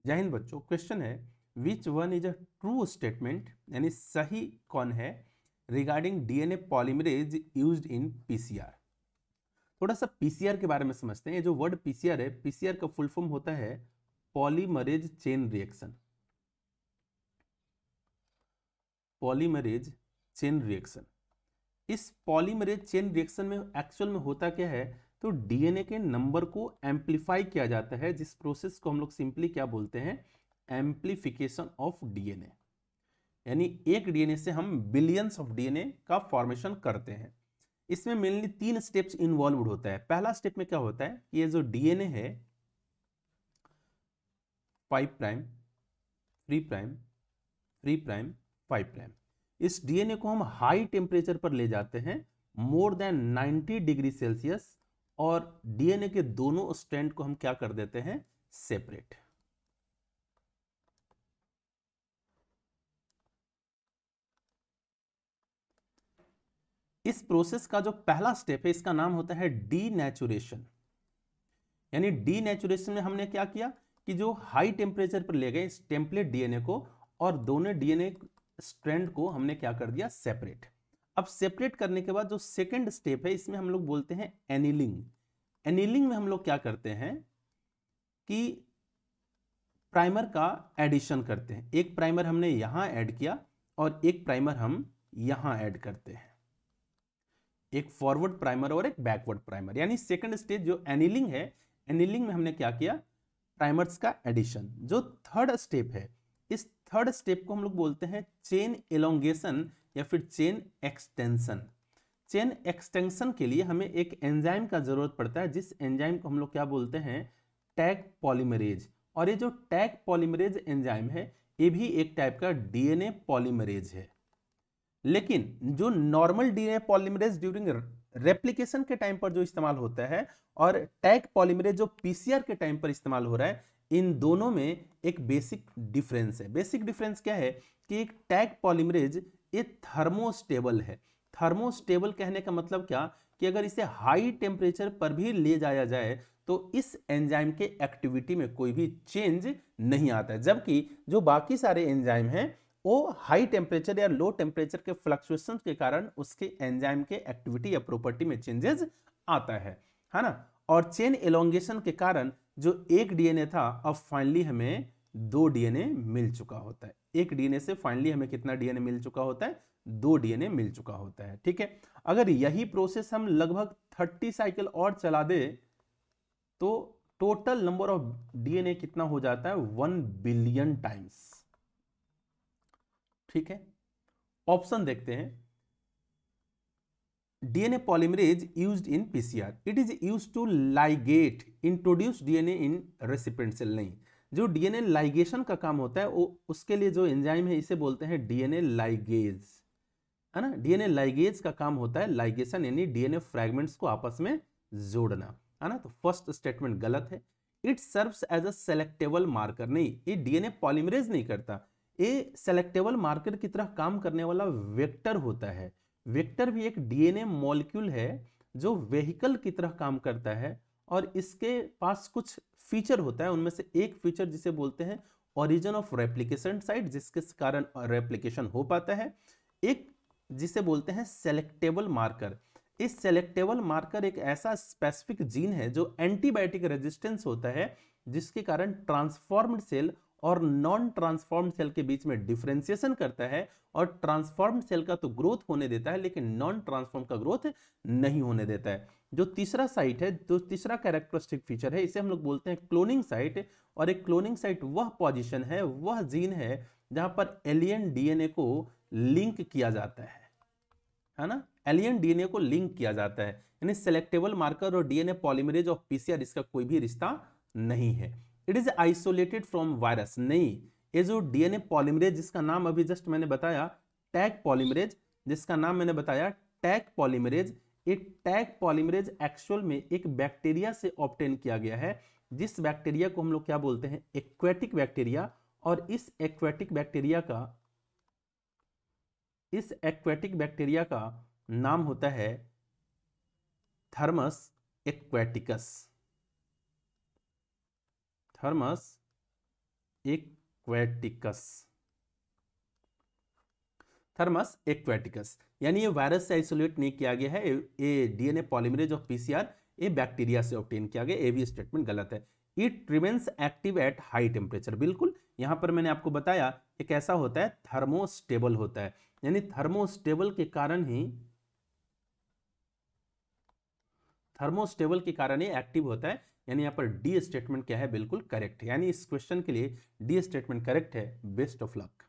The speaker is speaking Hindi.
जय हिंद बच्चों। क्वेश्चन है which one is a true statement, यानी सही कौन है regarding DNA polymerase used in PCR. थोड़ा सा पीसीआर के बारे में समझते हैं। ये जो वर्ड पीसीआर है, पीसीआर का फुल फॉर्म होता है polymerase chain reaction. Polymerase chain reaction. इस पॉलीमरेज चेन रिएक्शन में एक्चुअल में होता क्या है, तो डीएनए के नंबर को एम्पलीफाई किया जाता है, जिस प्रोसेस को हम लोग सिंपली क्या बोलते हैं, एम्पलीफिकेशन ऑफ डीएनए। यानी एक डीएनए से हम बिलियंस ऑफ डीएनए का फॉर्मेशन करते हैं। इसमें मेनली 3 स्टेप्स इन्वॉल्व होता है। पहला स्टेप में क्या होता है, ये जो डीएनए है 5 प्राइम 3 प्राइम 3 प्राइम 5 प्राइम, इस डीएनए को हम हाई टेम्परेचर पर ले जाते हैं, मोर देन 90 डिग्री सेल्सियस, और डीएनए के दोनों स्ट्रैंड को हम क्या कर देते हैं, सेपरेट। इस प्रोसेस का जो पहला स्टेप है, इसका नाम होता है डीनेचुरेशन। यानी डीनेचुरेशन में हमने क्या किया कि जो हाई टेम्परेचर पर ले गए इस टेम्पलेट डीएनए को, और दोनों डीएनए स्ट्रैंड को हमने क्या कर दिया, सेपरेट। अब सेपरेट करने के बाद जो सेकंड स्टेप है, इसमें हम लोग बोलते हैं एनीलिंग। एनीलिंग में हम लोग क्या करते हैं कि प्राइमर का एडिशन करते हैं। एक प्राइमर हमने यहां ऐड किया और एक प्राइमर हम यहां ऐड करते हैं, एक फॉरवर्ड प्राइमर और एक बैकवर्ड प्राइमर। यानी सेकंड स्टेज जो एनीलिंग है, एनीलिंग में हमने क्या किया, प्राइमर्स का एडिशन। जो थर्ड स्टेप है, इस थर्ड स्टेप को हम लोग बोलते हैं चेन एलोंगेशन या फिर चेन एक्सटेंशन। चेन एक्सटेंशन के लिए हमें एक एंजाइम का जरूरत पड़ता है, जिस एंजाइम को हम लोग क्या बोलते हैं, टैग पॉलीमरेज। और ये जो टैग पॉलीमरेज एंजाइम है, ये भी एक टाइप का डीएनए पॉलीमरेज है। लेकिन जो normal DNA polymerase during replication के टाइम पर जो इस्तेमाल होता है, और टैग पॉलीमरेज जो पीसीआर के टाइम पर इस्तेमाल हो रहा है, इन दोनों में एक बेसिक डिफरेंस है। बेसिक डिफरेंस क्या है कि एक टैग पॉलीमरेज ये थर्मोस्टेबल है। थर्मोस्टेबल कहने का मतलब क्या, कि अगर इसे हाई टेम्परेचर पर भी ले जाया जाए तो इस एंजाइम के एक्टिविटी में कोई भी चेंज नहीं आता है। जबकि जो बाकी सारे एंजाइम हैं, वो हाई टेम्परेचर या लो टेम्परेचर के फ्लक्चुएशन के कारण उसके एंजाइम के एक्टिविटी या प्रॉपर्टी में चेंजेस आता है ना। और चेन एलोंगेशन के कारण जो एक डीएनए था, अब फाइनली हमें 2 डीएनए मिल चुका होता है। एक डीएनए से फाइनली हमें कितना डीएनए मिल चुका होता है, 2 डीएनए मिल चुका होता है। ठीक है, अगर यही प्रोसेस हम लगभग 30 साइकिल और चला दे तो टोटल नंबर ऑफ डीएनए कितना हो जाता है, 1 बिलियन टाइम्स। ठीक है, ऑप्शन देखते हैं। DNA polymerase used in PCR, it is used to ligate introduce DNA in recipient cell. नहीं, जो डीएनए लाइगेशन का काम होता है, वो उसके लिए जो एंजाइम है, इसे बोलते हैं डीएनए लाइगेज, है ना। डीएनए लाइगेज का काम होता है लाइगेशन, यानी डीएनए फ्रैगमेंट्स को आपस में जोड़ना, है ना। तो फर्स्ट स्टेटमेंट गलत है। It serves as a selectable marker, नहीं, ये डीएनए पॉलीमरेज नहीं करता, ये सेलेक्टेबल मार्कर की तरह काम करने वाला वेक्टर होता है। वेक्टर भी एक डीएनए मॉलिक्यूल है जो वेहिकल की तरह काम करता है, और इसके पास कुछ फीचर होता है। उनमें से एक फीचर जिसे बोलते हैं ओरिजिन ऑफ रेप्लिकेशन साइट, जिसके कारण रेप्लिकेशन हो पाता है। एक जिसे बोलते हैं सेलेक्टेबल मार्कर। इस सेलेक्टेबल मार्कर एक ऐसा स्पेसिफिक जीन है जो एंटीबायोटिक रेजिस्टेंस होता है, जिसके कारण ट्रांसफॉर्म्ड सेल और नॉन ट्रांसफॉर्म्ड सेल के बीच में डिफरेंशिएशन करता है, और ट्रांसफॉर्म्ड सेल का तो ग्रोथ होने देता है, लेकिन नॉन ट्रांसफॉर्म का ग्रोथ नहीं होने देता है। जो तीसरा साइट है, जो तीसरा कैरेक्टरिस्टिक फीचर है, इसे हम लोग बोलते हैं क्लोनिंग साइट। और एक क्लोनिंग साइट वह पोजीशन है, वह जीन है जहां पर एलियन डीएनए को लिंक किया जाता है ना। एलियन डीएनए को लिंक किया जाता है, यानी सेलेक्टेबल मार्कर और डीएनए पॉलीमरेज ऑफ पीसीआर, इसका कोई भी रिश्ता नहीं है। It is isolated from virus, नहीं, ये जो डीएनए पॉलीमरेज जिसका नाम अभी जस्ट मैंने बताया टैग पॉलीमरेज, जिसका नाम मैंने बताया टैग पॉलीमरेज, एक टैग पॉलीमरेज एक्चुअल में एक बैक्टीरिया से ऑब्टेन किया गया है, जिस बैक्टीरिया को हम लोग क्या बोलते हैं, एक्वेटिक बैक्टीरिया। और इस एक्वेटिक बैक्टीरिया का नाम होता है Thermus aquaticus. Thermus aquaticus, Thermus aquaticus, यानी ये वायरस से आइसोलेट नहीं किया गया है, ये डीएनए पॉलीमरेज ऑफ पीसीआर ये बैक्टीरिया से ऑब्टेन किया गया, ये भी स्टेटमेंट गलत है। It remains active at high temperature, बिल्कुल यहां पर मैंने आपको बताया कि कैसा होता है, थर्मोस्टेबल होता है, यानी थर्मोस्टेबल के कारण ही एक्टिव होता है, यानी यहाँ पर डी स्टेटमेंट क्या है, बिल्कुल करेक्ट है, यानी इस क्वेश्चन के लिए डी स्टेटमेंट करेक्ट है। Best of luck.